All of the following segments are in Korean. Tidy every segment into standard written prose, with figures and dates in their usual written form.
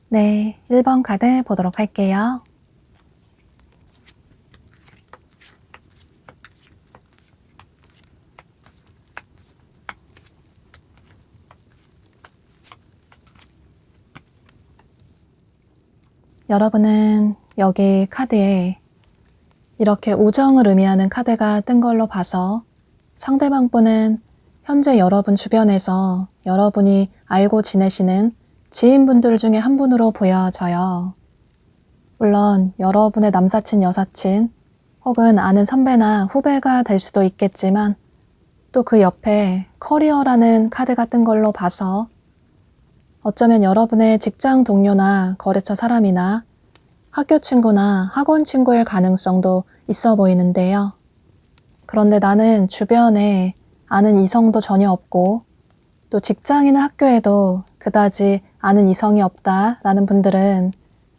네, 1번 카드 보도록 할게요. 여러분은 여기 카드에 이렇게 우정을 의미하는 카드가 뜬 걸로 봐서 상대방 분은 현재 여러분 주변에서 여러분이 알고 지내시는 지인분들 중에 한 분으로 보여져요. 물론 여러분의 남사친, 여사친 혹은 아는 선배나 후배가 될 수도 있겠지만 또 그 옆에 커리어라는 카드가 뜬 걸로 봐서 어쩌면 여러분의 직장 동료나 거래처 사람이나 학교 친구나 학원 친구일 가능성도 있어 보이는데요. 그런데 나는 주변에 아는 이성도 전혀 없고 또 직장이나 학교에도 그다지 아는 이성이 없다라는 분들은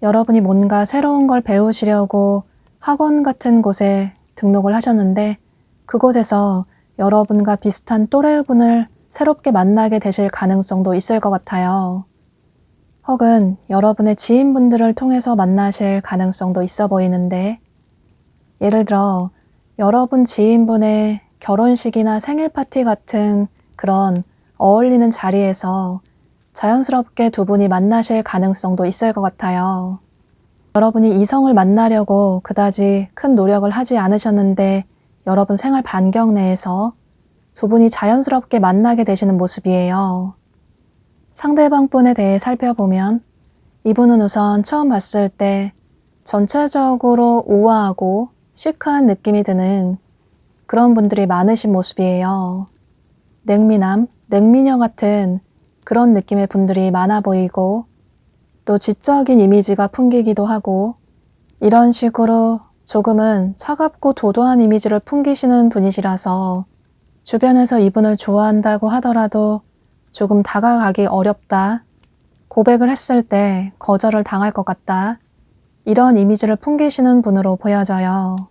여러분이 뭔가 새로운 걸 배우시려고 학원 같은 곳에 등록을 하셨는데 그곳에서 여러분과 비슷한 또래분을 새롭게 만나게 되실 가능성도 있을 것 같아요. 혹은 여러분의 지인분들을 통해서 만나실 가능성도 있어 보이는데 예를 들어 여러분 지인분의 결혼식이나 생일 파티 같은 그런 어울리는 자리에서 자연스럽게 두 분이 만나실 가능성도 있을 것 같아요. 여러분이 이성을 만나려고 그다지 큰 노력을 하지 않으셨는데 여러분 생활 반경 내에서 두 분이 자연스럽게 만나게 되시는 모습이에요. 상대방 분에 대해 살펴보면 이분은 우선 처음 봤을 때 전체적으로 우아하고 시크한 느낌이 드는 그런 분들이 많으신 모습이에요. 냉미남, 냉미녀 같은 그런 느낌의 분들이 많아 보이고 또 지적인 이미지가 풍기기도 하고 이런 식으로 조금은 차갑고 도도한 이미지를 풍기시는 분이시라서 주변에서 이분을 좋아한다고 하더라도 조금 다가가기 어렵다, 고백을 했을 때 거절을 당할 것 같다, 이런 이미지를 풍기시는 분으로 보여져요.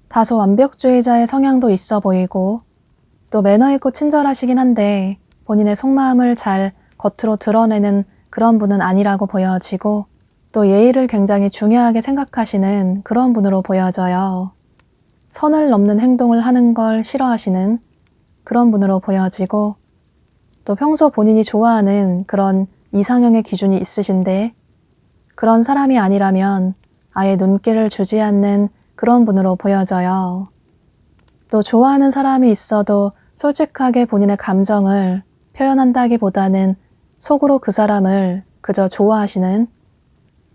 다소 완벽주의자의 성향도 있어 보이고 또 매너 있고 친절하시긴 한데 본인의 속마음을 잘 겉으로 드러내는 그런 분은 아니라고 보여지고 또 예의를 굉장히 중요하게 생각하시는 그런 분으로 보여져요. 선을 넘는 행동을 하는 걸 싫어하시는 그런 분으로 보여지고 또 평소 본인이 좋아하는 그런 이상형의 기준이 있으신데 그런 사람이 아니라면 아예 눈길을 주지 않는 그런 분으로 보여져요. 또 좋아하는 사람이 있어도 솔직하게 본인의 감정을 표현한다기보다는 속으로 그 사람을 그저 좋아하시는,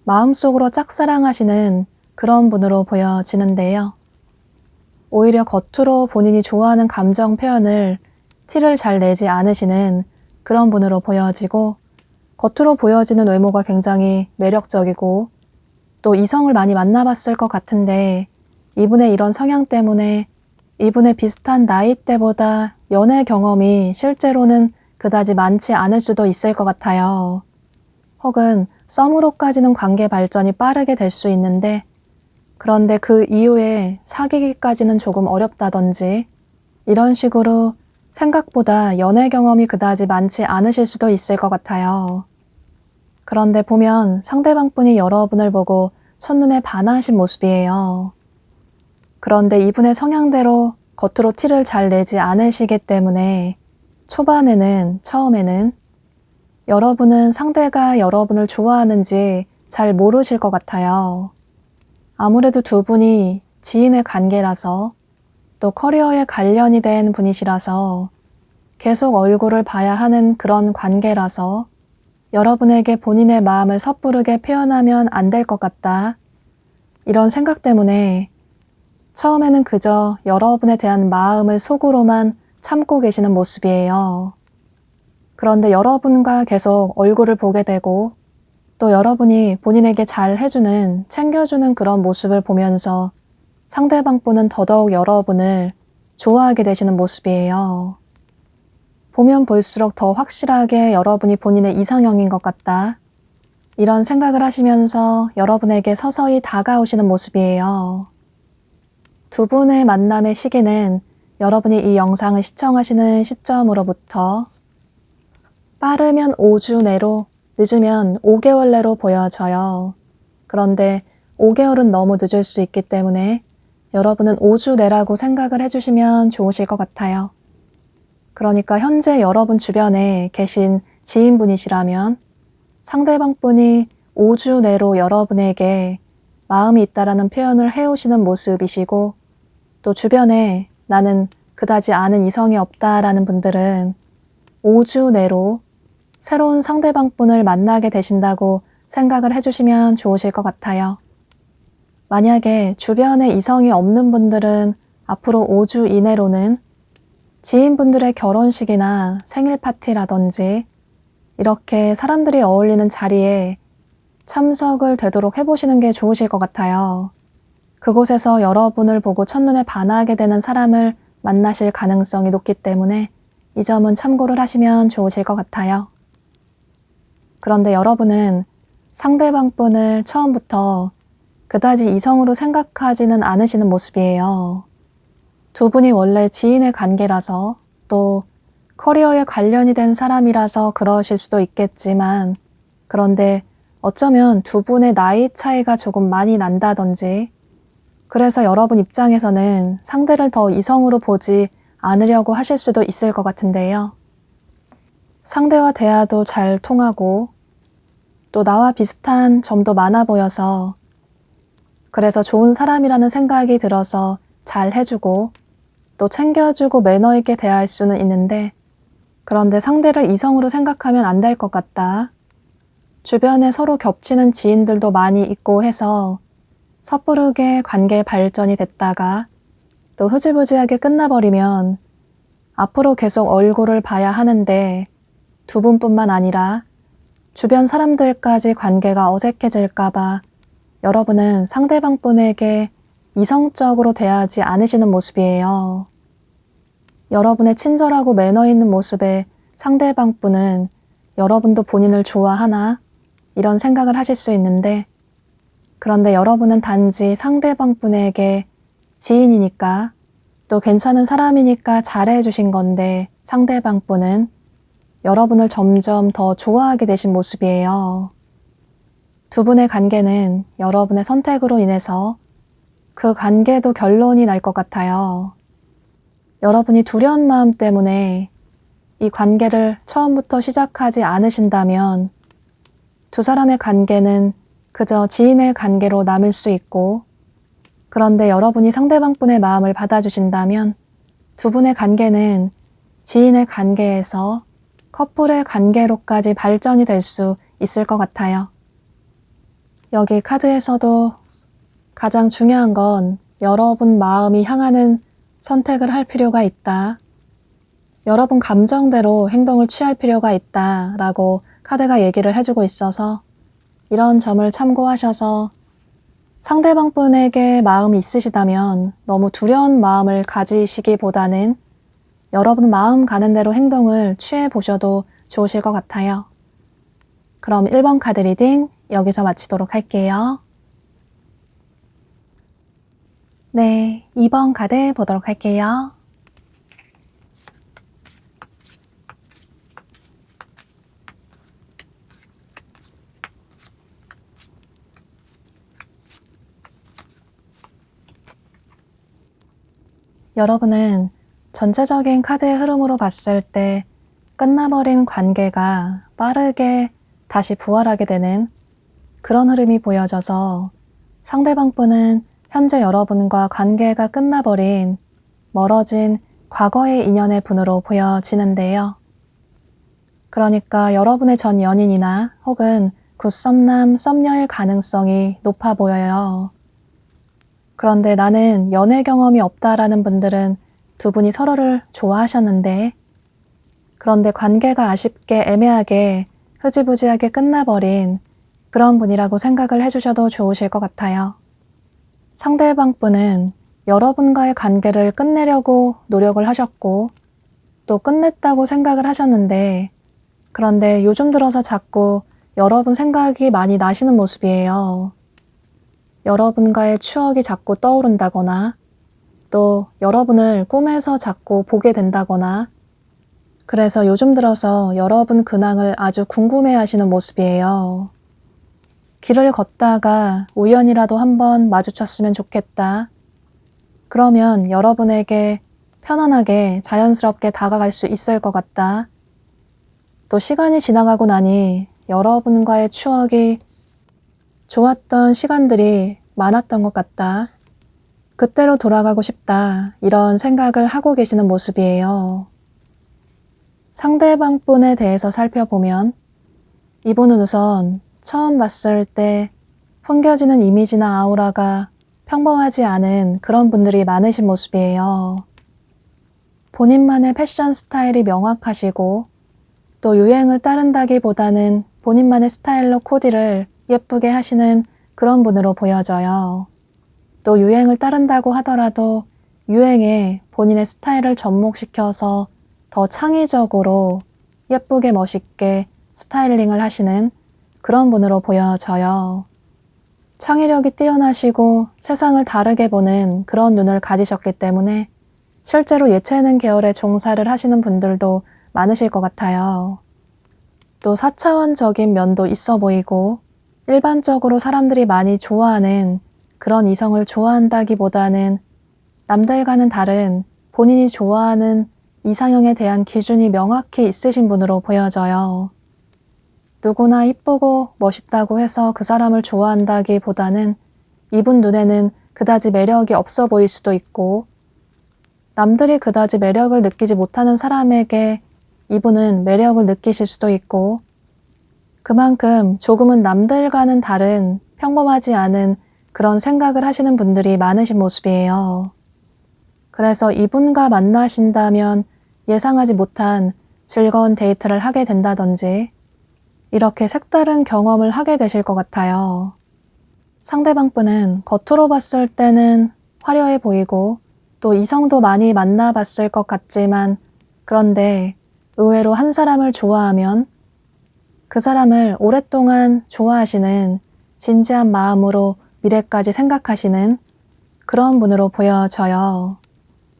마음속으로 짝사랑하시는 그런 분으로 보여지는데요. 오히려 겉으로 본인이 좋아하는 감정 표현을 티를 잘 내지 않으시는 그런 분으로 보여지고 겉으로 보여지는 외모가 굉장히 매력적이고 또 이성을 많이 만나봤을 것 같은데 이분의 이런 성향 때문에 이분의 비슷한 나이대보다 연애 경험이 실제로는 그다지 많지 않을 수도 있을 것 같아요. 혹은 썸으로까지는 관계 발전이 빠르게 될 수 있는데 그런데 그 이후에 사귀기까지는 조금 어렵다든지 이런 식으로 생각보다 연애 경험이 그다지 많지 않으실 수도 있을 것 같아요. 그런데 보면 상대방분이 여러분을 보고 첫눈에 반하신 모습이에요. 그런데 이분의 성향대로 겉으로 티를 잘 내지 않으시기 때문에 처음에는 여러분은 상대가 여러분을 좋아하는지 잘 모르실 것 같아요. 아무래도 두 분이 지인의 관계라서 또 커리어에 관련이 된 분이시라서 계속 얼굴을 봐야 하는 그런 관계라서 여러분에게 본인의 마음을 섣부르게 표현하면 안 될 것 같다. 이런 생각 때문에 처음에는 그저 여러분에 대한 마음을 속으로만 참고 계시는 모습이에요. 그런데 여러분과 계속 얼굴을 보게 되고 또 여러분이 본인에게 잘 해주는, 챙겨주는 그런 모습을 보면서 상대방분은 더더욱 여러분을 좋아하게 되시는 모습이에요. 보면 볼수록 더 확실하게 여러분이 본인의 이상형인 것 같다. 이런 생각을 하시면서 여러분에게 서서히 다가오시는 모습이에요. 두 분의 만남의 시기는 여러분이 이 영상을 시청하시는 시점으로부터 빠르면 5주 내로, 늦으면 5개월 내로 보여져요. 그런데 5개월은 너무 늦을 수 있기 때문에 여러분은 5주 내라고 생각을 해주시면 좋으실 것 같아요. 그러니까 현재 여러분 주변에 계신 지인분이시라면 상대방 분이 5주 내로 여러분에게 마음이 있다라는 표현을 해오시는 모습이시고 또 주변에 나는 그다지 아는 이성이 없다라는 분들은 5주 내로 새로운 상대방 분을 만나게 되신다고 생각을 해주시면 좋으실 것 같아요. 만약에 주변에 이성이 없는 분들은 앞으로 5주 이내로는 지인분들의 결혼식이나 생일 파티라든지 이렇게 사람들이 어울리는 자리에 참석을 되도록 해보시는 게 좋으실 것 같아요. 그곳에서 여러분을 보고 첫눈에 반하게 되는 사람을 만나실 가능성이 높기 때문에 이 점은 참고를 하시면 좋으실 것 같아요. 그런데 여러분은 상대방 분을 처음부터 그다지 이성으로 생각하지는 않으시는 모습이에요. 두 분이 원래 지인의 관계라서 또 커리어에 관련이 된 사람이라서 그러실 수도 있겠지만 그런데 어쩌면 두 분의 나이 차이가 조금 많이 난다든지 그래서 여러분 입장에서는 상대를 더 이성으로 보지 않으려고 하실 수도 있을 것 같은데요. 상대와 대화도 잘 통하고 또 나와 비슷한 점도 많아 보여서 그래서 좋은 사람이라는 생각이 들어서 잘 해주고 또 챙겨주고 매너 있게 대할 수는 있는데 그런데 상대를 이성으로 생각하면 안 될 것 같다. 주변에 서로 겹치는 지인들도 많이 있고 해서 섣부르게 관계 발전이 됐다가 또 흐지부지하게 끝나버리면 앞으로 계속 얼굴을 봐야 하는데 두 분뿐만 아니라 주변 사람들까지 관계가 어색해질까봐 여러분은 상대방 분에게 이성적으로 대하지 않으시는 모습이에요. 여러분의 친절하고 매너 있는 모습에 상대방 분은 여러분도 본인을 좋아하나? 이런 생각을 하실 수 있는데, 그런데 여러분은 단지 상대방 분에게 지인이니까 또 괜찮은 사람이니까 잘해 주신 건데 상대방 분은 여러분을 점점 더 좋아하게 되신 모습이에요. 두 분의 관계는 여러분의 선택으로 인해서 그 관계도 결론이 날 것 같아요. 여러분이 두려운 마음 때문에 이 관계를 처음부터 시작하지 않으신다면 두 사람의 관계는 그저 지인의 관계로 남을 수 있고, 그런데 여러분이 상대방 분의 마음을 받아주신다면 두 분의 관계는 지인의 관계에서 커플의 관계로까지 발전이 될 수 있을 것 같아요. 여기 카드에서도 가장 중요한 건 여러분 마음이 향하는 선택을 할 필요가 있다. 여러분 감정대로 행동을 취할 필요가 있다 라고 카드가 얘기를 해주고 있어서 이런 점을 참고하셔서 상대방 분에게 마음이 있으시다면 너무 두려운 마음을 가지시기보다는 여러분 마음 가는 대로 행동을 취해 보셔도 좋으실 것 같아요. 그럼 1번 카드 리딩 여기서 마치도록 할게요. 네, 2번 카드 보도록 할게요. 여러분은 전체적인 카드의 흐름으로 봤을 때 끝나버린 관계가 빠르게 다시 부활하게 되는 그런 흐름이 보여져서 상대방 분은 현재 여러분과 관계가 끝나버린 멀어진 과거의 인연의 분으로 보여지는데요. 그러니까 여러분의 전 연인이나 혹은 굿썸남, 썸녀일 가능성이 높아 보여요. 그런데 나는 연애 경험이 없다라는 분들은 두 분이 서로를 좋아하셨는데, 그런데 관계가 아쉽게 애매하게 흐지부지하게 끝나버린 그런 분이라고 생각을 해주셔도 좋으실 것 같아요. 상대방 분은 여러분과의 관계를 끝내려고 노력을 하셨고 또 끝냈다고 생각을 하셨는데, 그런데 요즘 들어서 자꾸 여러분 생각이 많이 나시는 모습이에요. 여러분과의 추억이 자꾸 떠오른다거나 또 여러분을 꿈에서 자꾸 보게 된다거나, 그래서 요즘 들어서 여러분 근황을 아주 궁금해 하시는 모습이에요. 길을 걷다가 우연이라도 한번 마주쳤으면 좋겠다. 그러면 여러분에게 편안하게 자연스럽게 다가갈 수 있을 것 같다. 또 시간이 지나가고 나니 여러분과의 추억이 좋았던 시간들이 많았던 것 같다. 그때로 돌아가고 싶다. 이런 생각을 하고 계시는 모습이에요. 상대방 분에 대해서 살펴보면 이분은 우선 처음 봤을 때 풍겨지는 이미지나 아우라가 평범하지 않은 그런 분들이 많으신 모습이에요. 본인만의 패션 스타일이 명확하시고 또 유행을 따른다기보다는 본인만의 스타일로 코디를 예쁘게 하시는 그런 분으로 보여져요. 또 유행을 따른다고 하더라도 유행에 본인의 스타일을 접목시켜서 더 창의적으로 예쁘게 멋있게 스타일링을 하시는 그런 분으로 보여져요. 창의력이 뛰어나시고 세상을 다르게 보는 그런 눈을 가지셨기 때문에 실제로 예체능 계열에 종사를 하시는 분들도 많으실 것 같아요. 또 4차원적인 면도 있어 보이고 일반적으로 사람들이 많이 좋아하는 그런 이성을 좋아한다기보다는 남들과는 다른 본인이 좋아하는 이상형에 대한 기준이 명확히 있으신 분으로 보여져요. 누구나 이쁘고 멋있다고 해서 그 사람을 좋아한다기보다는 이분 눈에는 그다지 매력이 없어 보일 수도 있고, 남들이 그다지 매력을 느끼지 못하는 사람에게 이분은 매력을 느끼실 수도 있고, 그만큼 조금은 남들과는 다른 평범하지 않은 그런 생각을 하시는 분들이 많으신 모습이에요. 그래서 이분과 만나신다면 예상하지 못한 즐거운 데이트를 하게 된다든지, 이렇게 색다른 경험을 하게 되실 것 같아요. 상대방 분은 겉으로 봤을 때는 화려해 보이고 또 이성도 많이 만나봤을 것 같지만 그런데 의외로 한 사람을 좋아하면 그 사람을 오랫동안 좋아하시는 진지한 마음으로 미래까지 생각하시는 그런 분으로 보여져요.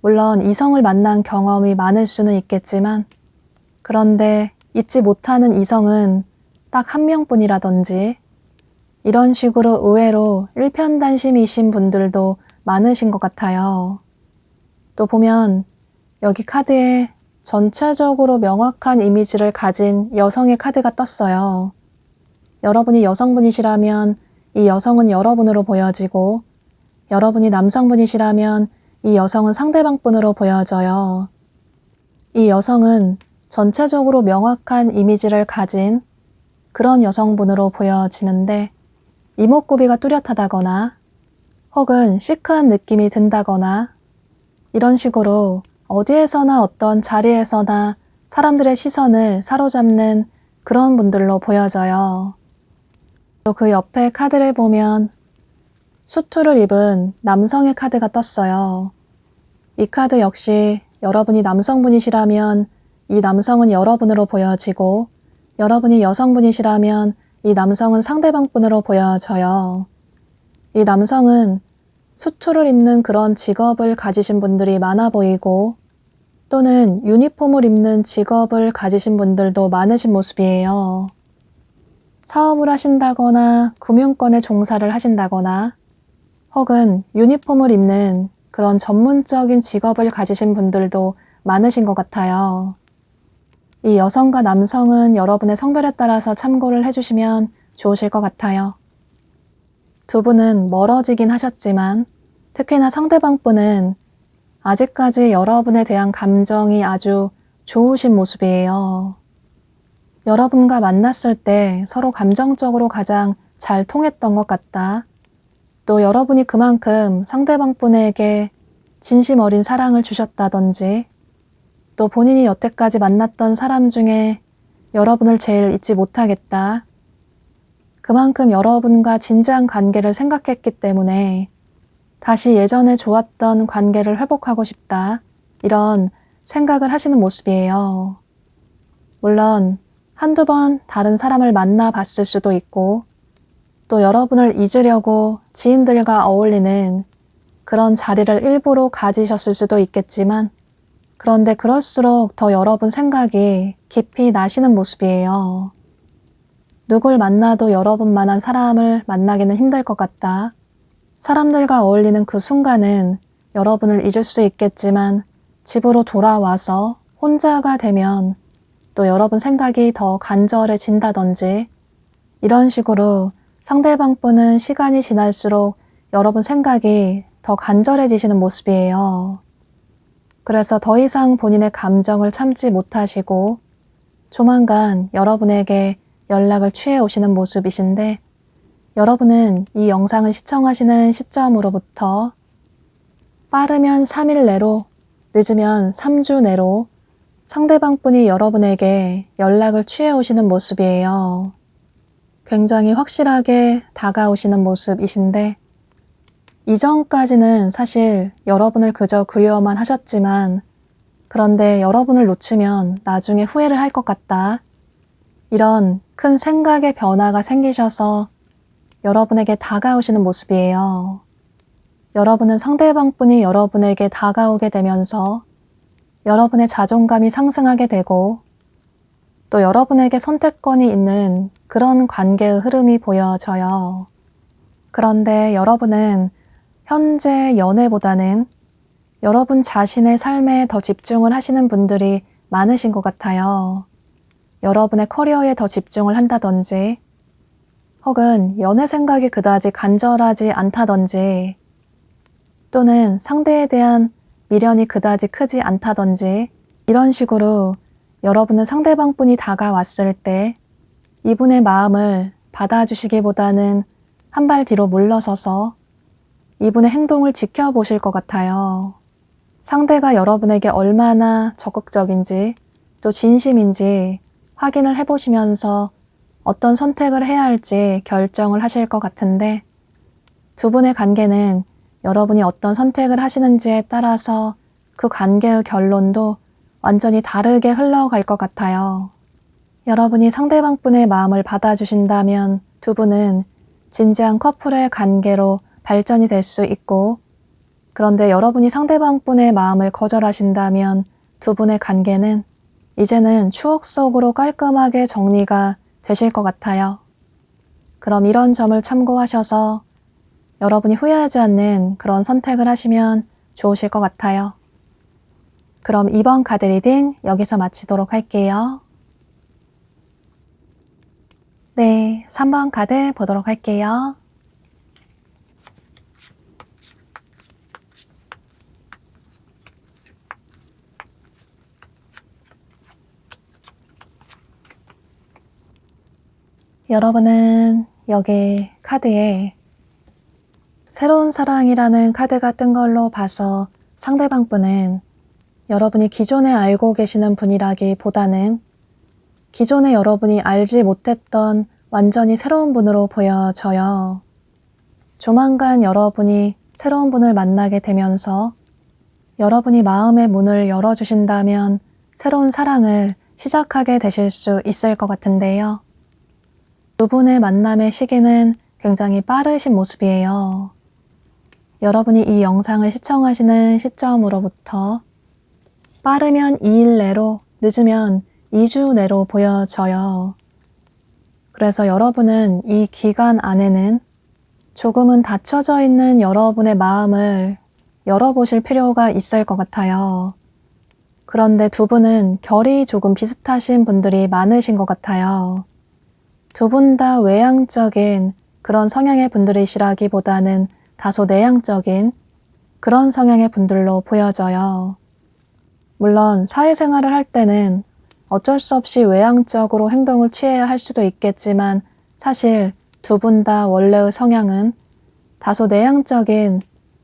물론 이성을 만난 경험이 많을 수는 있겠지만 그런데 잊지 못하는 이성은 딱 한 명뿐이라든지 이런 식으로 의외로 일편단심이신 분들도 많으신 것 같아요. 또 보면 여기 카드에 전체적으로 명확한 이미지를 가진 여성의 카드가 떴어요. 여러분이 여성분이시라면 이 여성은 여러분으로 보여지고 여러분이 남성분이시라면 이 여성은 상대방 분으로 보여져요. 이 여성은 전체적으로 명확한 이미지를 가진 그런 여성분으로 보여지는데 이목구비가 뚜렷하다거나 혹은 시크한 느낌이 든다거나 이런 식으로 어디에서나 어떤 자리에서나 사람들의 시선을 사로잡는 그런 분들로 보여져요. 또 그 옆에 카드를 보면 수트를 입은 남성의 카드가 떴어요. 이 카드 역시 여러분이 남성분이시라면 이 남성은 여러분으로 보여지고 여러분이 여성분이시라면 이 남성은 상대방 분으로 보여져요. 이 남성은 수트를 입는 그런 직업을 가지신 분들이 많아 보이고 또는 유니폼을 입는 직업을 가지신 분들도 많으신 모습이에요. 사업을 하신다거나 금융권에 종사를 하신다거나 혹은 유니폼을 입는 그런 전문적인 직업을 가지신 분들도 많으신 것 같아요. 이 여성과 남성은 여러분의 성별에 따라서 참고를 해주시면 좋으실 것 같아요. 두 분은 멀어지긴 하셨지만 특히나 상대방 분은 아직까지 여러분에 대한 감정이 아주 좋으신 모습이에요. 여러분과 만났을 때 서로 감정적으로 가장 잘 통했던 것 같다. 또 여러분이 그만큼 상대방 분에게 진심 어린 사랑을 주셨다든지 또 본인이 여태까지 만났던 사람 중에 여러분을 제일 잊지 못하겠다. 그만큼 여러분과 진지한 관계를 생각했기 때문에 다시 예전에 좋았던 관계를 회복하고 싶다. 이런 생각을 하시는 모습이에요. 물론 한두 번 다른 사람을 만나봤을 수도 있고 또 여러분을 잊으려고 지인들과 어울리는 그런 자리를 일부러 가지셨을 수도 있겠지만 그런데 그럴수록 더 여러분 생각이 깊이 나시는 모습이에요. 누굴 만나도 여러분만한 사람을 만나기는 힘들 것 같다. 사람들과 어울리는 그 순간은 여러분을 잊을 수 있겠지만 집으로 돌아와서 혼자가 되면 또 여러분 생각이 더 간절해진다든지 이런 식으로 상대방 분은 시간이 지날수록 여러분 생각이 더 간절해지시는 모습이에요. 그래서 더 이상 본인의 감정을 참지 못하시고 조만간 여러분에게 연락을 취해 오시는 모습이신데 여러분은 이 영상을 시청하시는 시점으로부터 빠르면 3일 내로 늦으면 3주 내로 상대방 분이 여러분에게 연락을 취해 오시는 모습이에요. 굉장히 확실하게 다가오시는 모습이신데 이전까지는 사실 여러분을 그저 그리워만 하셨지만 그런데 여러분을 놓치면 나중에 후회를 할 것 같다. 이런 큰 생각의 변화가 생기셔서 여러분에게 다가오시는 모습이에요. 여러분은 상대방 분이 여러분에게 다가오게 되면서 여러분의 자존감이 상승하게 되고 또 여러분에게 선택권이 있는 그런 관계의 흐름이 보여져요. 그런데 여러분은 현재 연애보다는 여러분 자신의 삶에 더 집중을 하시는 분들이 많으신 것 같아요. 여러분의 커리어에 더 집중을 한다든지 혹은 연애 생각이 그다지 간절하지 않다든지 또는 상대에 대한 미련이 그다지 크지 않다든지 이런 식으로 여러분은 상대방 분이 다가왔을 때 이분의 마음을 받아주시기보다는 한 발 뒤로 물러서서 이분의 행동을 지켜보실 것 같아요. 상대가 여러분에게 얼마나 적극적인지 또 진심인지 확인을 해보시면서 어떤 선택을 해야 할지 결정을 하실 것 같은데 두 분의 관계는 여러분이 어떤 선택을 하시는지에 따라서 그 관계의 결론도 완전히 다르게 흘러갈 것 같아요. 여러분이 상대방 분의 마음을 받아주신다면 두 분은 진지한 커플의 관계로 발전이 될 수 있고, 그런데 여러분이 상대방 분의 마음을 거절하신다면 두 분의 관계는 이제는 추억 속으로 깔끔하게 정리가 되실 것 같아요. 그럼 이런 점을 참고하셔서 여러분이 후회하지 않는 그런 선택을 하시면 좋으실 것 같아요. 그럼 이번 카드 리딩 여기서 마치도록 할게요. 네, 3번 카드 보도록 할게요. 여러분은 여기 카드에 새로운 사랑이라는 카드가 뜬 걸로 봐서 상대방 분은 여러분이 기존에 알고 계시는 분이라기보다는 기존에 여러분이 알지 못했던 완전히 새로운 분으로 보여져요. 조만간 여러분이 새로운 분을 만나게 되면서 여러분이 마음의 문을 열어주신다면 새로운 사랑을 시작하게 되실 수 있을 것 같은데요. 두 분의 만남의 시기는 굉장히 빠르신 모습이에요. 여러분이 이 영상을 시청하시는 시점으로부터 빠르면 2일 내로, 늦으면 2주 내로 보여져요. 그래서 여러분은 이 기간 안에는 조금은 닫혀져 있는 여러분의 마음을 열어보실 필요가 있을 것 같아요. 그런데 두 분은 결이 조금 비슷하신 분들이 많으신 것 같아요. 두 분 다 외향적인 그런 성향의 분들이시라기보다는 다소 내향적인 그런 성향의 분들로 보여져요. 물론 사회생활을 할 때는 어쩔 수 없이 외향적으로 행동을 취해야 할 수도 있겠지만 사실 두 분 다 원래의 성향은 다소 내향적인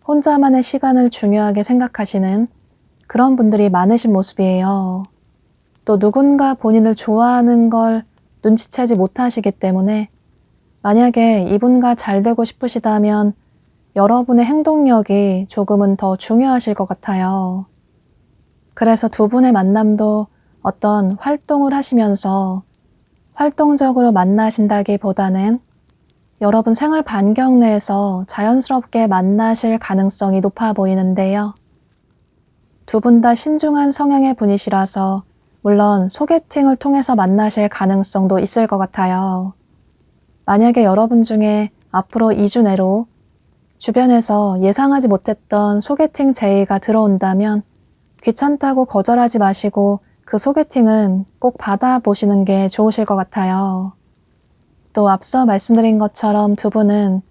혼자만의 시간을 중요하게 생각하시는 그런 분들이 많으신 모습이에요. 또 누군가 본인을 좋아하는 걸 눈치채지 못하시기 때문에 만약에 이분과 잘 되고 싶으시다면 여러분의 행동력이 조금은 더 중요하실 것 같아요. 그래서 두 분의 만남도 어떤 활동을 하시면서 활동적으로 만나신다기보다는 여러분 생활 반경 내에서 자연스럽게 만나실 가능성이 높아 보이는데요. 두 분 다 신중한 성향의 분이시라서 물론 소개팅을 통해서 만나실 가능성도 있을 것 같아요. 만약에 여러분 중에 앞으로 2주 내로 주변에서 예상하지 못했던 소개팅 제의가 들어온다면 귀찮다고 거절하지 마시고 그 소개팅은 꼭 받아보시는 게 좋으실 것 같아요. 또 앞서 말씀드린 것처럼 두 분은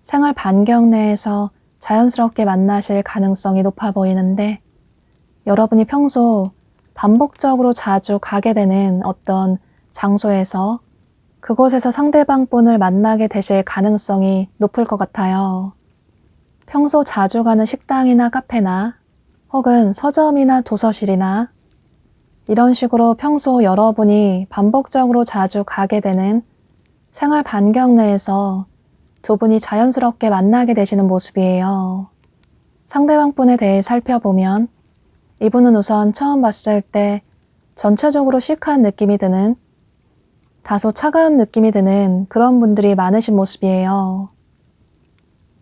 생활 반경 내에서 자연스럽게 만나실 가능성이 높아 보이는데 여러분이 평소 반복적으로 자주 가게 되는 어떤 장소에서 그곳에서 상대방 분을 만나게 되실 가능성이 높을 것 같아요. 평소 자주 가는 식당이나 카페나 혹은 서점이나 도서실이나 이런 식으로 평소 여러분이 반복적으로 자주 가게 되는 생활 반경 내에서 두 분이 자연스럽게 만나게 되시는 모습이에요. 상대방 분에 대해 살펴보면 이분은 우선 처음 봤을 때 전체적으로 시크한 느낌이 드는 다소 차가운 느낌이 드는 그런 분들이 많으신 모습이에요.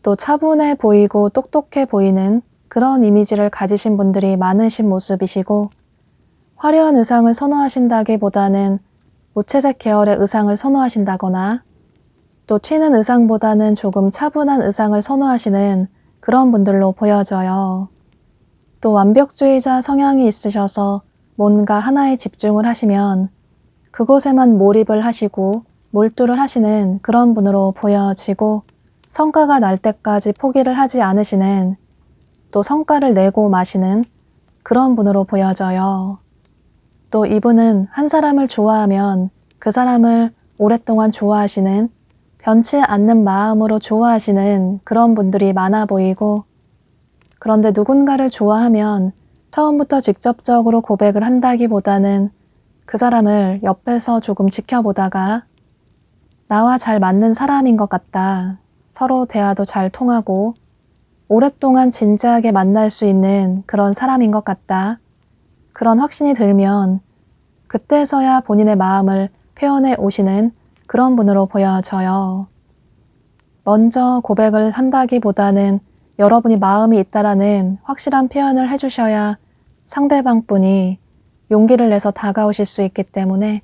또 차분해 보이고 똑똑해 보이는 그런 이미지를 가지신 분들이 많으신 모습이시고 화려한 의상을 선호하신다기보다는 무채색 계열의 의상을 선호하신다거나 또 튀는 의상보다는 조금 차분한 의상을 선호하시는 그런 분들로 보여져요. 또 완벽주의자 성향이 있으셔서 뭔가 하나에 집중을 하시면 그곳에만 몰입을 하시고 몰두를 하시는 그런 분으로 보여지고 성과가 날 때까지 포기를 하지 않으시는 또 성과를 내고 마시는 그런 분으로 보여져요. 또 이분은 한 사람을 좋아하면 그 사람을 오랫동안 좋아하시는 변치 않는 마음으로 좋아하시는 그런 분들이 많아 보이고 그런데 누군가를 좋아하면 처음부터 직접적으로 고백을 한다기보다는 그 사람을 옆에서 조금 지켜보다가 나와 잘 맞는 사람인 것 같다. 서로 대화도 잘 통하고 오랫동안 진지하게 만날 수 있는 그런 사람인 것 같다. 그런 확신이 들면 그때서야 본인의 마음을 표현해 오시는 그런 분으로 보여져요. 먼저 고백을 한다기보다는 여러분이 마음이 있다라는 확실한 표현을 해주셔야 상대방 분이 용기를 내서 다가오실 수 있기 때문에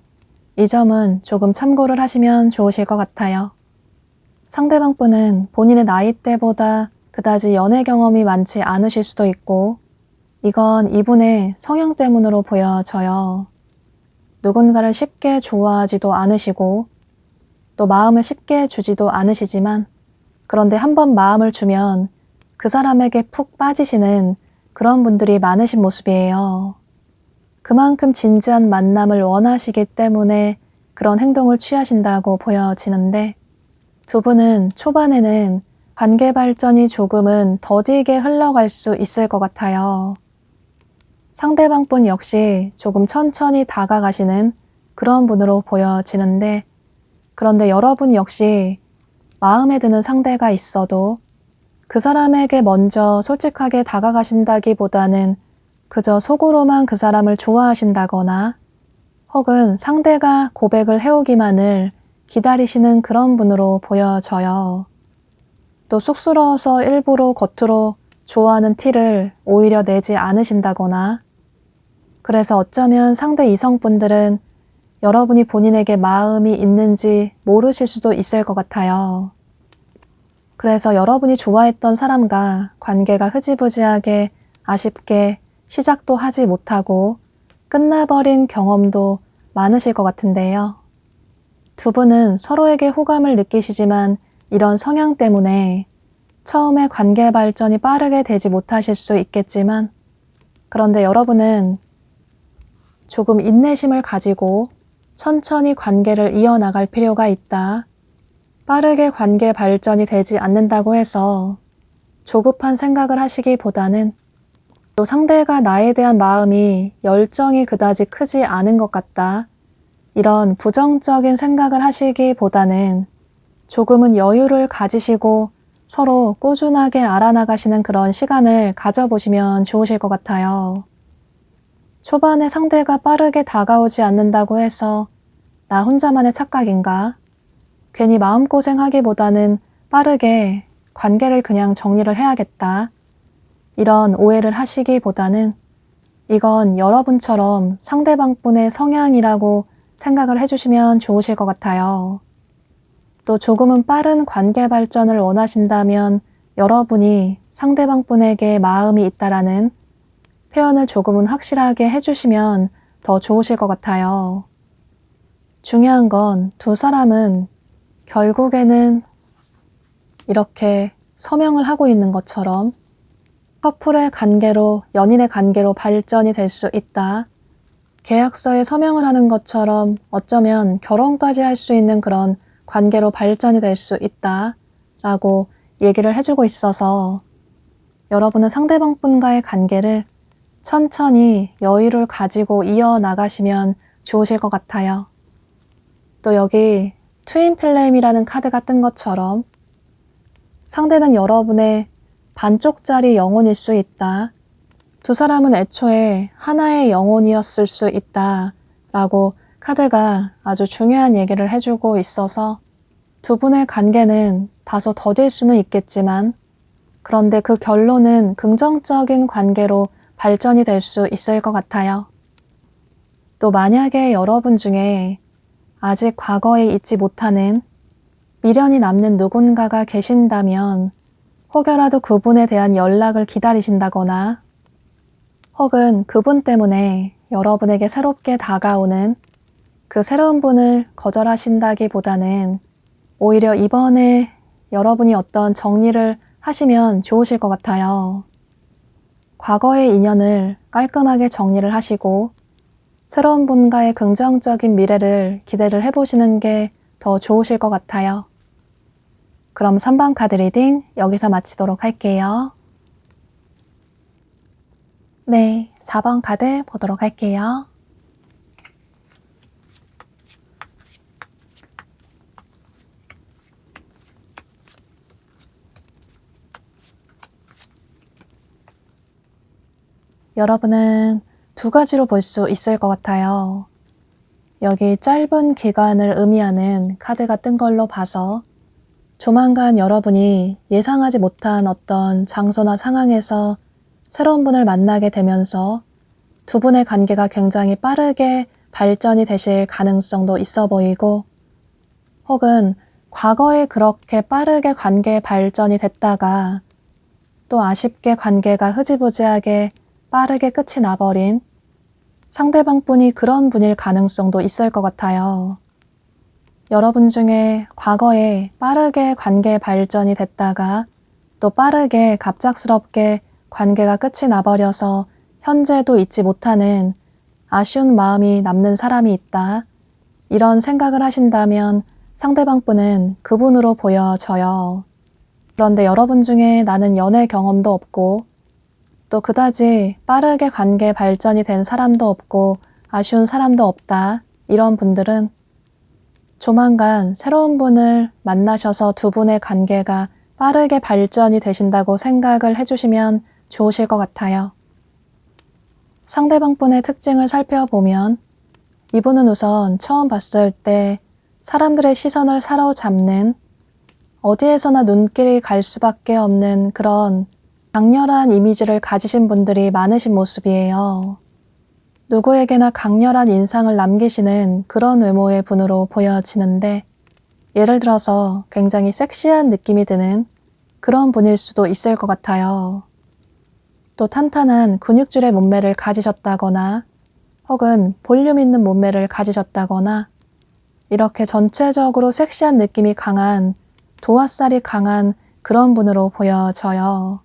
이 점은 조금 참고를 하시면 좋으실 것 같아요. 상대방 분은 본인의 나이대보다 그다지 연애 경험이 많지 않으실 수도 있고 이건 이분의 성향 때문으로 보여져요. 누군가를 쉽게 좋아하지도 않으시고 또 마음을 쉽게 주지도 않으시지만 그런데 한번 마음을 주면 그 사람에게 푹 빠지시는 그런 분들이 많으신 모습이에요. 그만큼 진지한 만남을 원하시기 때문에 그런 행동을 취하신다고 보여지는데 두 분은 초반에는 관계 발전이 조금은 더디게 흘러갈 수 있을 것 같아요. 상대방 분 역시 조금 천천히 다가가시는 그런 분으로 보여지는데 그런데 여러분 역시 마음에 드는 상대가 있어도 그 사람에게 먼저 솔직하게 다가가신다기보다는 그저 속으로만 그 사람을 좋아하신다거나 혹은 상대가 고백을 해오기만을 기다리시는 그런 분으로 보여져요. 또 쑥스러워서 일부러 겉으로 좋아하는 티를 오히려 내지 않으신다거나 그래서 어쩌면 상대 이성분들은 여러분이 본인에게 마음이 있는지 모르실 수도 있을 것 같아요. 그래서 여러분이 좋아했던 사람과 관계가 흐지부지하게 아쉽게 시작도 하지 못하고 끝나버린 경험도 많으실 것 같은데요. 두 분은 서로에게 호감을 느끼시지만 이런 성향 때문에 처음에 관계 발전이 빠르게 되지 못하실 수 있겠지만 그런데 여러분은 조금 인내심을 가지고 천천히 관계를 이어나갈 필요가 있다. 빠르게 관계 발전이 되지 않는다고 해서 조급한 생각을 하시기보다는 또 상대가 나에 대한 마음이 열정이 그다지 크지 않은 것 같다. 이런 부정적인 생각을 하시기보다는 조금은 여유를 가지시고 서로 꾸준하게 알아나가시는 그런 시간을 가져보시면 좋으실 것 같아요. 초반에 상대가 빠르게 다가오지 않는다고 해서 나 혼자만의 착각인가? 괜히 마음고생하기보다는 빠르게 관계를 그냥 정리를 해야겠다. 이런 오해를 하시기보다는 이건 여러분처럼 상대방 분의 성향이라고 생각을 해주시면 좋으실 것 같아요. 또 조금은 빠른 관계 발전을 원하신다면 여러분이 상대방 분에게 마음이 있다라는 표현을 조금은 확실하게 해주시면 더 좋으실 것 같아요. 중요한 건 두 사람은 결국에는 이렇게 서명을 하고 있는 것처럼 커플의 관계로, 연인의 관계로 발전이 될 수 있다. 계약서에 서명을 하는 것처럼 어쩌면 결혼까지 할 수 있는 그런 관계로 발전이 될 수 있다. 라고 얘기를 해주고 있어서 여러분은 상대방 분과의 관계를 천천히 여유를 가지고 이어나가시면 좋으실 것 같아요. 또 여기 트윈 플레임이라는 카드가 뜬 것처럼 상대는 여러분의 반쪽짜리 영혼일 수 있다. 두 사람은 애초에 하나의 영혼이었을 수 있다. 라고 카드가 아주 중요한 얘기를 해주고 있어서 두 분의 관계는 다소 더딜 수는 있겠지만 그런데 그 결론은 긍정적인 관계로 발전이 될 수 있을 것 같아요. 또 만약에 여러분 중에 아직 과거에 잊지 못하는 미련이 남는 누군가가 계신다면 혹여라도 그분에 대한 연락을 기다리신다거나 혹은 그분 때문에 여러분에게 새롭게 다가오는 그 새로운 분을 거절하신다기보다는 오히려 이번에 여러분이 어떤 정리를 하시면 좋으실 것 같아요. 과거의 인연을 깔끔하게 정리를 하시고 새로운 분과의 긍정적인 미래를 기대를 해보시는 게 더 좋으실 것 같아요. 그럼 3번 카드 리딩 여기서 마치도록 할게요. 네, 4번 카드 보도록 할게요. 여러분은 두 가지로 볼 수 있을 것 같아요. 여기 짧은 기간을 의미하는 카드가 뜬 걸로 봐서 조만간 여러분이 예상하지 못한 어떤 장소나 상황에서 새로운 분을 만나게 되면서 두 분의 관계가 굉장히 빠르게 발전이 되실 가능성도 있어 보이고, 혹은 과거에 그렇게 빠르게 관계 발전이 됐다가 또 아쉽게 관계가 흐지부지하게 빠르게 끝이 나버린 상대방 분이 그런 분일 가능성도 있을 것 같아요. 여러분 중에 과거에 빠르게 관계 발전이 됐다가 또 빠르게 갑작스럽게 관계가 끝이 나버려서 현재도 잊지 못하는 아쉬운 마음이 남는 사람이 있다. 이런 생각을 하신다면 상대방 분은 그분으로 보여져요. 그런데 여러분 중에 나는 연애 경험도 없고 또 그다지 빠르게 관계 발전이 된 사람도 없고 아쉬운 사람도 없다. 이런 분들은 조만간 새로운 분을 만나셔서 두 분의 관계가 빠르게 발전이 되신다고 생각을 해주시면 좋으실 것 같아요. 상대방 분의 특징을 살펴보면 이분은 우선 처음 봤을 때 사람들의 시선을 사로잡는, 어디에서나 눈길이 갈 수밖에 없는 그런 강렬한 이미지를 가지신 분들이 많으신 모습이에요. 누구에게나 강렬한 인상을 남기시는 그런 외모의 분으로 보여지는데, 예를 들어서 굉장히 섹시한 느낌이 드는 그런 분일 수도 있을 것 같아요. 또 탄탄한 근육줄의 몸매를 가지셨다거나 혹은 볼륨 있는 몸매를 가지셨다거나 이렇게 전체적으로 섹시한 느낌이 강한, 도화살이 강한 그런 분으로 보여져요.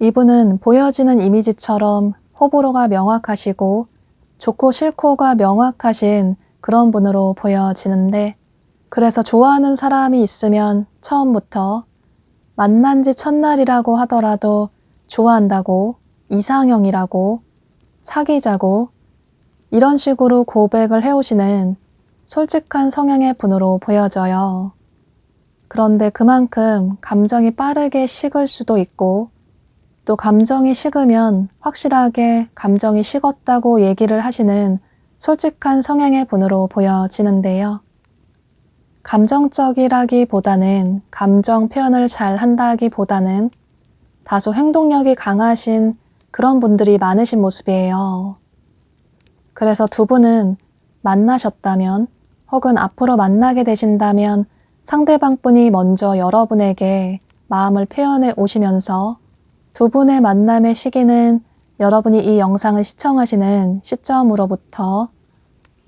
이분은 보여지는 이미지처럼 호불호가 명확하시고 좋고 싫고가 명확하신 그런 분으로 보여지는데, 그래서 좋아하는 사람이 있으면 처음부터 만난 지 첫날이라고 하더라도 좋아한다고, 이상형이라고, 사귀자고 이런 식으로 고백을 해오시는 솔직한 성향의 분으로 보여져요. 그런데 그만큼 감정이 빠르게 식을 수도 있고 또 감정이 식으면 확실하게 감정이 식었다고 얘기를 하시는 솔직한 성향의 분으로 보여지는데요. 감정적이라기보다는, 감정 표현을 잘 한다기보다는 다소 행동력이 강하신 그런 분들이 많으신 모습이에요. 그래서 두 분은 만나셨다면 혹은 앞으로 만나게 되신다면 상대방 분이 먼저 여러분에게 마음을 표현해 오시면서 두 분의 만남의 시기는 여러분이 이 영상을 시청하시는 시점으로부터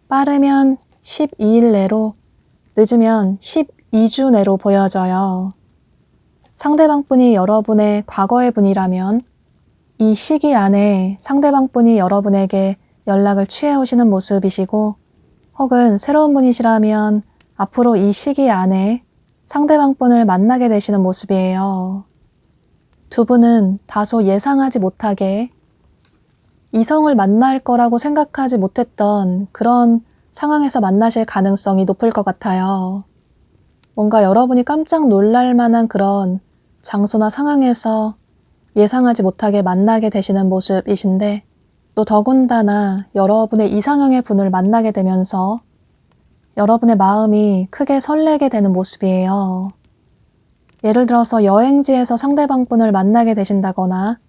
빠르면 12일 내로, 늦으면 12주 내로 보여져요. 상대방 분이 여러분의 과거의 분이라면 이 시기 안에 상대방 분이 여러분에게 연락을 취해 오시는 모습이시고, 혹은 새로운 분이시라면 앞으로 이 시기 안에 상대방 분을 만나게 되시는 모습이에요. 두 분은 다소 예상하지 못하게 이성을 만날 거라고 생각하지 못했던 그런 상황에서 만나실 가능성이 높을 것 같아요. 뭔가 여러분이 깜짝 놀랄 만한 그런 장소나 상황에서 예상하지 못하게 만나게 되시는 모습이신데, 또 더군다나 여러분의 이상형의 분을 만나게 되면서 여러분의 마음이 크게 설레게 되는 모습이에요. 예를 들어서 여행지에서 상대방 분을 만나게 되신다거나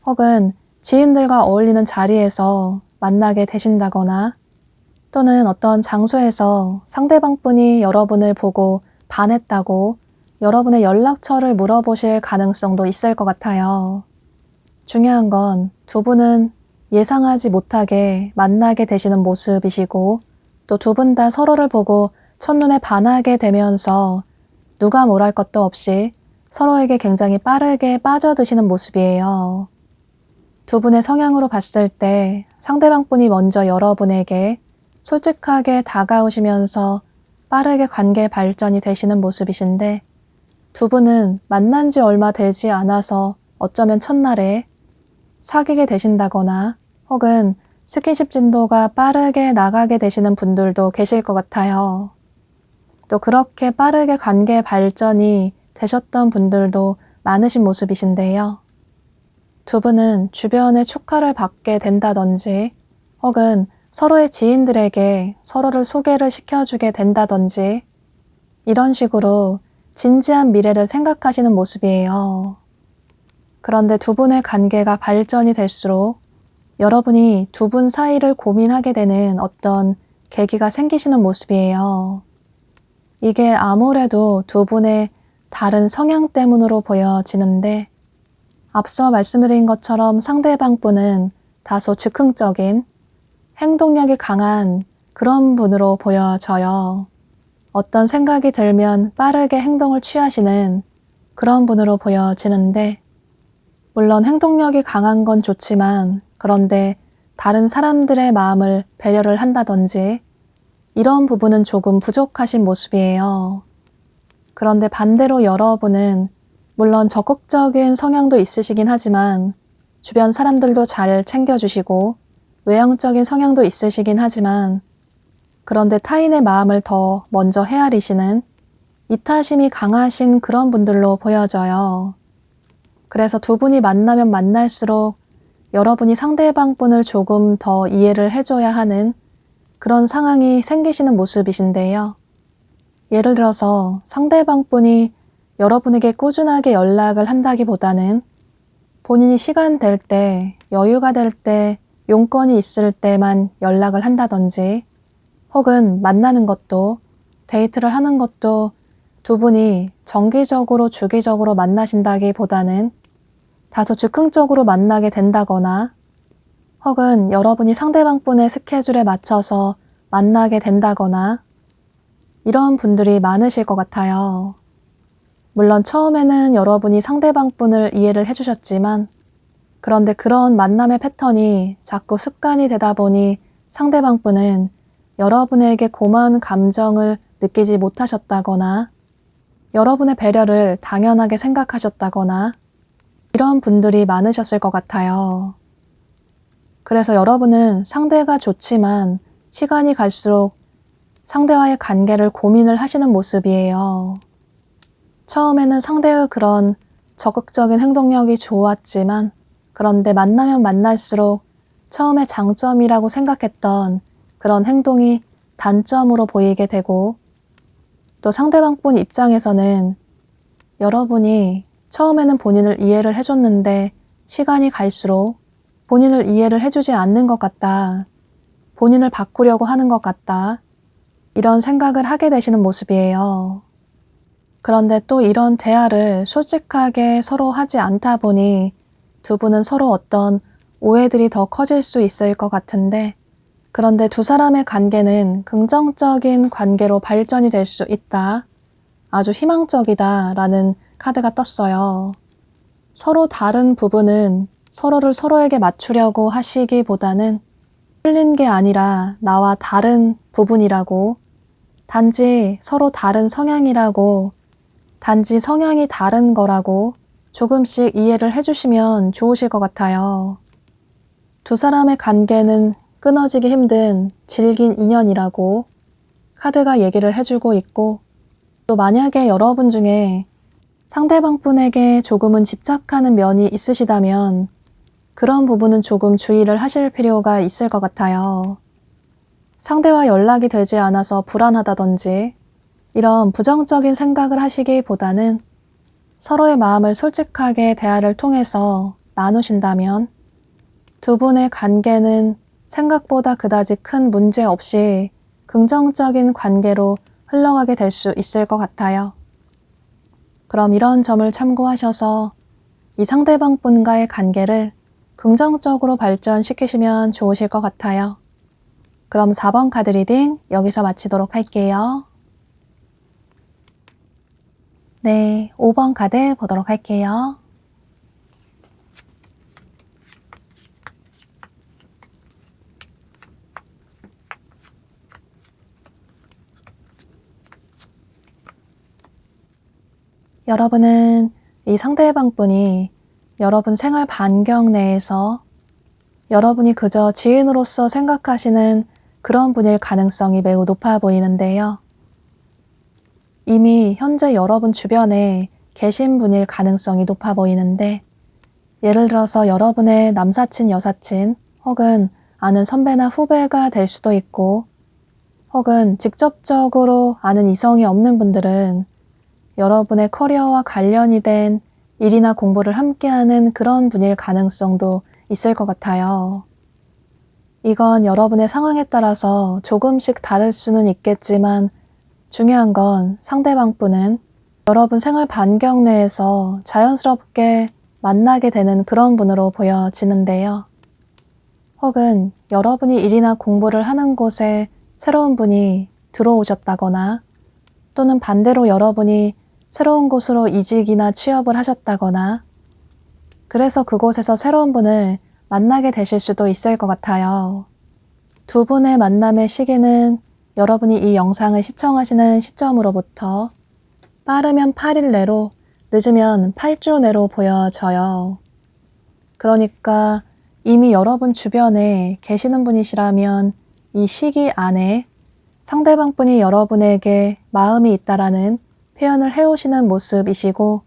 혹은 지인들과 어울리는 자리에서 만나게 되신다거나 또는 어떤 장소에서 상대방 분이 여러분을 보고 반했다고 여러분의 연락처를 물어보실 가능성도 있을 것 같아요. 중요한 건 두 분은 예상하지 못하게 만나게 되시는 모습이시고, 또 두 분 다 서로를 보고 첫눈에 반하게 되면서 누가 뭘 할 것도 없이 서로에게 굉장히 빠르게 빠져드시는 모습이에요. 두 분의 성향으로 봤을 때 상대방 분이 먼저 여러분에게 솔직하게 다가오시면서 빠르게 관계 발전이 되시는 모습이신데, 두 분은 만난 지 얼마 되지 않아서 어쩌면 첫날에 사귀게 되신다거나 혹은 스킨십 진도가 빠르게 나가게 되시는 분들도 계실 것 같아요. 또 그렇게 빠르게 관계 발전이 되셨던 분들도 많으신 모습이신데요. 두 분은 주변의 축하를 받게 된다든지 혹은 서로의 지인들에게 서로를 소개를 시켜주게 된다든지 이런 식으로 진지한 미래를 생각하시는 모습이에요. 그런데 두 분의 관계가 발전이 될수록 여러분이 두 분 사이를 고민하게 되는 어떤 계기가 생기시는 모습이에요. 이게 아무래도 두 분의 다른 성향 때문으로 보여지는데 앞서 말씀드린 것처럼 상대방 분은 다소 즉흥적인 행동력이 강한 그런 분으로 보여져요. 어떤 생각이 들면 빠르게 행동을 취하시는 그런 분으로 보여지는데 물론 행동력이 강한 건 좋지만 그런데 다른 사람들의 마음을 배려를 한다든지 이런 부분은 조금 부족하신 모습이에요. 그런데 반대로 여러분은 물론 적극적인 성향도 있으시긴 하지만 주변 사람들도 잘 챙겨주시고 외향적인 성향도 있으시긴 하지만 그런데 타인의 마음을 더 먼저 헤아리시는 이타심이 강하신 그런 분들로 보여져요. 그래서 두 분이 만나면 만날수록 여러분이 상대방 분을 조금 더 이해를 해줘야 하는 그런 상황이 생기시는 모습이신데요. 예를 들어서 상대방 분이 여러분에게 꾸준하게 연락을 한다기보다는 본인이 시간 될 때, 여유가 될 때, 용건이 있을 때만 연락을 한다든지 혹은 만나는 것도 데이트를 하는 것도 두 분이 정기적으로 주기적으로 만나신다기보다는 다소 즉흥적으로 만나게 된다거나 혹은 여러분이 상대방 분의 스케줄에 맞춰서 만나게 된다거나 이런 분들이 많으실 것 같아요. 물론 처음에는 여러분이 상대방 분을 이해를 해주셨지만 그런데 그런 만남의 패턴이 자꾸 습관이 되다 보니 상대방 분은 여러분에게 고마운 감정을 느끼지 못하셨다거나 여러분의 배려를 당연하게 생각하셨다거나 이런 분들이 많으셨을 것 같아요. 그래서 여러분은 상대가 좋지만 시간이 갈수록 상대와의 관계를 고민을 하시는 모습이에요. 처음에는 상대의 그런 적극적인 행동력이 좋았지만 그런데 만나면 만날수록 처음에 장점이라고 생각했던 그런 행동이 단점으로 보이게 되고 또 상대방 분 입장에서는 여러분이 처음에는 본인을 이해를 해줬는데 시간이 갈수록 본인을 이해를 해주지 않는 것 같다. 본인을 바꾸려고 하는 것 같다. 이런 생각을 하게 되시는 모습이에요. 그런데 또 이런 대화를 솔직하게 서로 하지 않다 보니 두 분은 서로 어떤 오해들이 더 커질 수 있을 것 같은데 그런데 두 사람의 관계는 긍정적인 관계로 발전이 될 수 있다. 아주 희망적이다 라는 카드가 떴어요. 서로 다른 부분은 서로를 서로에게 맞추려고 하시기보다는 틀린 게 아니라 나와 다른 부분이라고 단지 서로 다른 성향이라고 단지 성향이 다른 거라고 조금씩 이해를 해주시면 좋으실 것 같아요. 두 사람의 관계는 끊어지기 힘든 질긴 인연이라고 카드가 얘기를 해주고 있고 또 만약에 여러분 중에 상대방 분에게 조금은 집착하는 면이 있으시다면 그런 부분은 조금 주의를 하실 필요가 있을 것 같아요. 상대와 연락이 되지 않아서 불안하다든지 이런 부정적인 생각을 하시기보다는 서로의 마음을 솔직하게 대화를 통해서 나누신다면 두 분의 관계는 생각보다 그다지 큰 문제 없이 긍정적인 관계로 흘러가게 될 수 있을 것 같아요. 그럼 이런 점을 참고하셔서 이 상대방 분과의 관계를 긍정적으로 발전시키시면 좋으실 것 같아요. 그럼 4번 카드 리딩 여기서 마치도록 할게요. 네, 5번 카드 보도록 할게요. 여러분은 이 상대방 분이 여러분 생활 반경 내에서 여러분이 그저 지인으로서 생각하시는 그런 분일 가능성이 매우 높아 보이는데요. 이미 현재 여러분 주변에 계신 분일 가능성이 높아 보이는데 예를 들어서 여러분의 남사친, 여사친, 혹은 아는 선배나 후배가 될 수도 있고, 혹은 직접적으로 아는 이성이 없는 분들은 여러분의 커리어와 관련이 된 일이나 공부를 함께하는 그런 분일 가능성도 있을 것 같아요. 이건 여러분의 상황에 따라서 조금씩 다를 수는 있겠지만 중요한 건 상대방 분은 여러분 생활 반경 내에서 자연스럽게 만나게 되는 그런 분으로 보여지는데요. 혹은 여러분이 일이나 공부를 하는 곳에 새로운 분이 들어오셨다거나 또는 반대로 여러분이 새로운 곳으로 이직이나 취업을 하셨다거나 그래서 그곳에서 새로운 분을 만나게 되실 수도 있을 것 같아요. 두 분의 만남의 시기는 여러분이 이 영상을 시청하시는 시점으로부터 빠르면 8일 내로, 늦으면 8주 내로 보여져요. 그러니까 이미 여러분 주변에 계시는 분이시라면 이 시기 안에 상대방 분이 여러분에게 마음이 있다라는 표현을 해오시는 모습이시고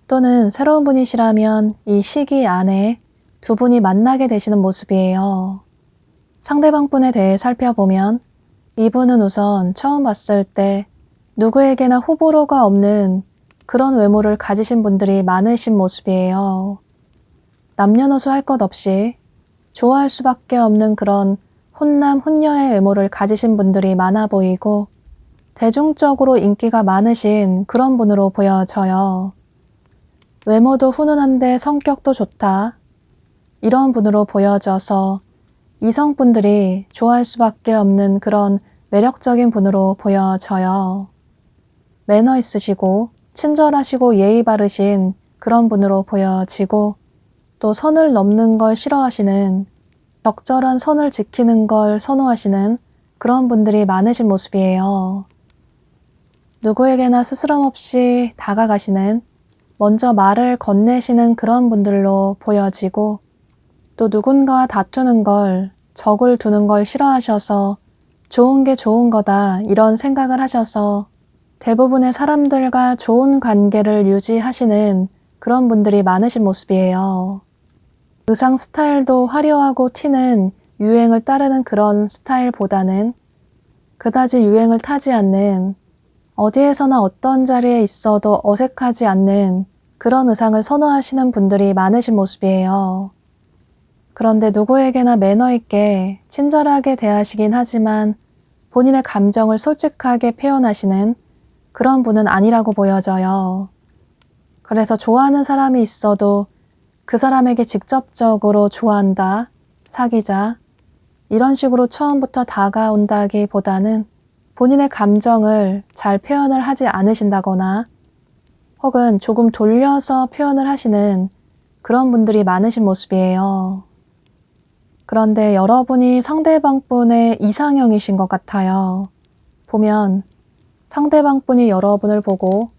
또는 새로운 분이시라면 이 시기 안에 두 분이 만나게 되시는 모습이에요. 상대방 분에 대해 살펴보면 이분은 우선 처음 봤을 때 누구에게나 호불호가 없는 그런 외모를 가지신 분들이 많으신 모습이에요. 남녀노소 할 것 없이 좋아할 수밖에 없는 그런 훈남, 훈녀의 외모를 가지신 분들이 많아 보이고 대중적으로 인기가 많으신 그런 분으로 보여져요. 외모도 훈훈한데 성격도 좋다. 이런 분으로 보여져서 이성분들이 좋아할 수밖에 없는 그런 매력적인 분으로 보여져요. 매너 있으시고 친절하시고 예의 바르신 그런 분으로 보여지고 또 선을 넘는 걸 싫어하시는 적절한 선을 지키는 걸 선호하시는 그런 분들이 많으신 모습이에요. 누구에게나 스스럼 없이 다가가시는 먼저 말을 건네시는 그런 분들로 보여지고 또 누군가와 다투는 걸 적을 두는 걸 싫어하셔서 좋은 게 좋은 거다 이런 생각을 하셔서 대부분의 사람들과 좋은 관계를 유지하시는 그런 분들이 많으신 모습이에요. 의상 스타일도 화려하고 튀는 유행을 따르는 그런 스타일보다는 그다지 유행을 타지 않는 어디에서나 어떤 자리에 있어도 어색하지 않는 그런 의상을 선호하시는 분들이 많으신 모습이에요. 그런데 누구에게나 매너 있게 친절하게 대하시긴 하지만 본인의 감정을 솔직하게 표현하시는 그런 분은 아니라고 보여져요. 그래서 좋아하는 사람이 있어도 그 사람에게 직접적으로 좋아한다, 사귀자, 이런 식으로 처음부터 다가온다기보다는 본인의 감정을 잘 표현을 하지 않으신다거나 혹은 조금 돌려서 표현을 하시는 그런 분들이 많으신 모습이에요. 그런데 여러분이 상대방 분의 이상형이신 것 같아요. 보면 상대방 분이 여러분을 보고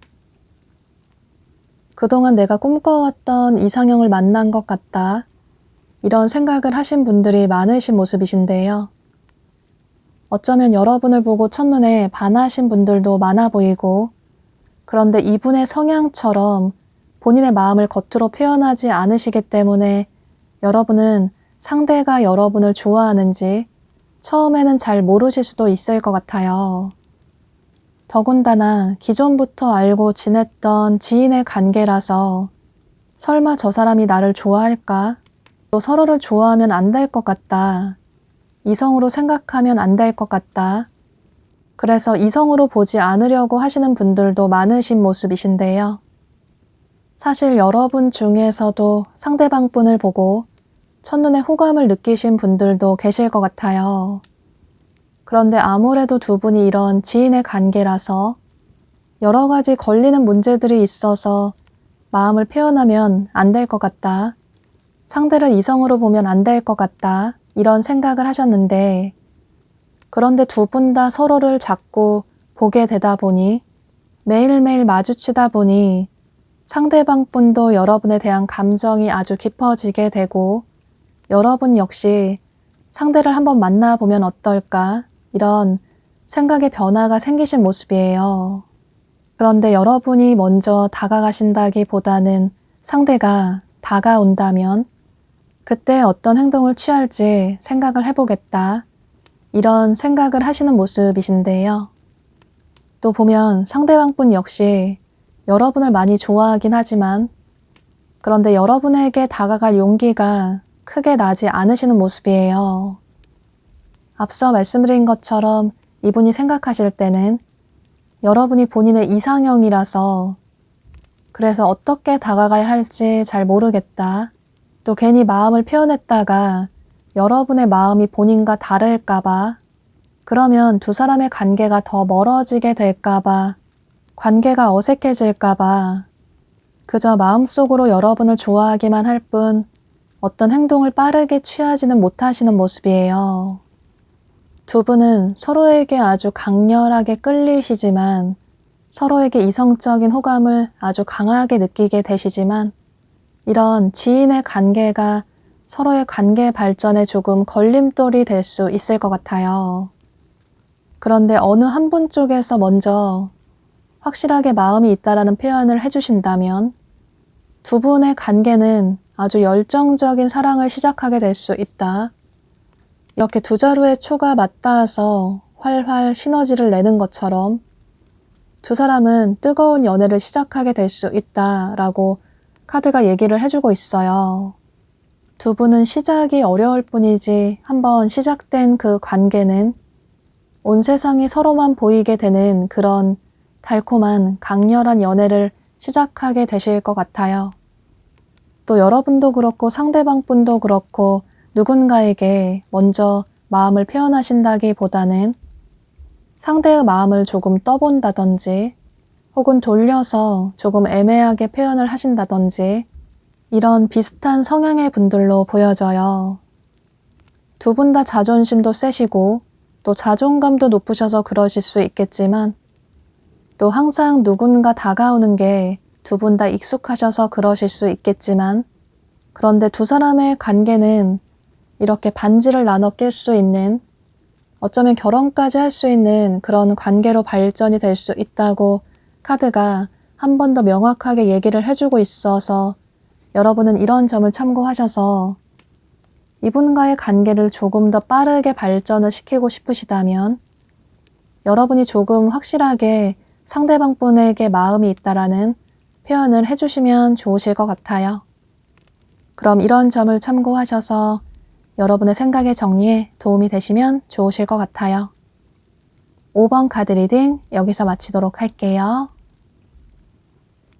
그동안 내가 꿈꿔왔던 이상형을 만난 것 같다. 이런 생각을 하신 분들이 많으신 모습이신데요. 어쩌면 여러분을 보고 첫눈에 반하신 분들도 많아 보이고 그런데 이분의 성향처럼 본인의 마음을 겉으로 표현하지 않으시기 때문에 여러분은 상대가 여러분을 좋아하는지 처음에는 잘 모르실 수도 있을 것 같아요. 더군다나 기존부터 알고 지냈던 지인의 관계라서 설마 저 사람이 나를 좋아할까? 또 서로를 좋아하면 안 될 것 같다. 이성으로 생각하면 안 될 것 같다. 그래서 이성으로 보지 않으려고 하시는 분들도 많으신 모습이신데요. 사실 여러분 중에서도 상대방 분을 보고 첫눈에 호감을 느끼신 분들도 계실 것 같아요. 그런데 아무래도 두 분이 이런 지인의 관계라서 여러 가지 걸리는 문제들이 있어서 마음을 표현하면 안 될 것 같다. 상대를 이성으로 보면 안 될 것 같다. 이런 생각을 하셨는데 그런데 두 분 다 서로를 자꾸 보게 되다 보니 매일매일 마주치다 보니 상대방 분도 여러분에 대한 감정이 아주 깊어지게 되고 여러분 역시 상대를 한번 만나보면 어떨까? 이런 생각의 변화가 생기신 모습이에요. 그런데 여러분이 먼저 다가가신다기보다는 상대가 다가온다면 그때 어떤 행동을 취할지 생각을 해보겠다. 이런 생각을 하시는 모습이신데요. 또 보면 상대방분 역시 여러분을 많이 좋아하긴 하지만 그런데 여러분에게 다가갈 용기가 크게 나지 않으시는 모습이에요. 앞서 말씀드린 것처럼 이분이 생각하실 때는 여러분이 본인의 이상형이라서 그래서 어떻게 다가가야 할지 잘 모르겠다. 또 괜히 마음을 표현했다가 여러분의 마음이 본인과 다를까봐 그러면 두 사람의 관계가 더 멀어지게 될까봐 관계가 어색해질까봐 그저 마음속으로 여러분을 좋아하기만 할 뿐 어떤 행동을 빠르게 취하지는 못하시는 모습이에요. 두 분은 서로에게 아주 강렬하게 끌리시지만 서로에게 이성적인 호감을 아주 강하게 느끼게 되시지만 이런 지인의 관계가 서로의 관계 발전에 조금 걸림돌이 될 수 있을 것 같아요. 그런데 어느 한 분 쪽에서 먼저 확실하게 마음이 있다라는 표현을 해주신다면 두 분의 관계는 아주 열정적인 사랑을 시작하게 될 수 있다. 이렇게 두 자루의 초가 맞닿아서 활활 시너지를 내는 것처럼 두 사람은 뜨거운 연애를 시작하게 될 수 있다라고 카드가 얘기를 해주고 있어요. 두 분은 시작이 어려울 뿐이지 한번 시작된 그 관계는 온 세상이 서로만 보이게 되는 그런 달콤한 강렬한 연애를 시작하게 되실 것 같아요. 또 여러분도 그렇고 상대방 분도 그렇고 누군가에게 먼저 마음을 표현하신다기보다는 상대의 마음을 조금 떠본다든지 혹은 돌려서 조금 애매하게 표현을 하신다든지 이런 비슷한 성향의 분들로 보여져요. 두 분 다 자존심도 세시고 또 자존감도 높으셔서 그러실 수 있겠지만 또 항상 누군가 다가오는 게 두 분 다 익숙하셔서 그러실 수 있겠지만 그런데 두 사람의 관계는 이렇게 반지를 나눠 낄 수 있는 어쩌면 결혼까지 할 수 있는 그런 관계로 발전이 될 수 있다고 카드가 한 번 더 명확하게 얘기를 해주고 있어서 여러분은 이런 점을 참고하셔서 이분과의 관계를 조금 더 빠르게 발전을 시키고 싶으시다면 여러분이 조금 확실하게 상대방 분에게 마음이 있다라는 표현을 해주시면 좋으실 것 같아요. 그럼 이런 점을 참고하셔서 여러분의 생각의 정리에 도움이 되시면 좋으실 것 같아요. 5번 카드 리딩 여기서 마치도록 할게요.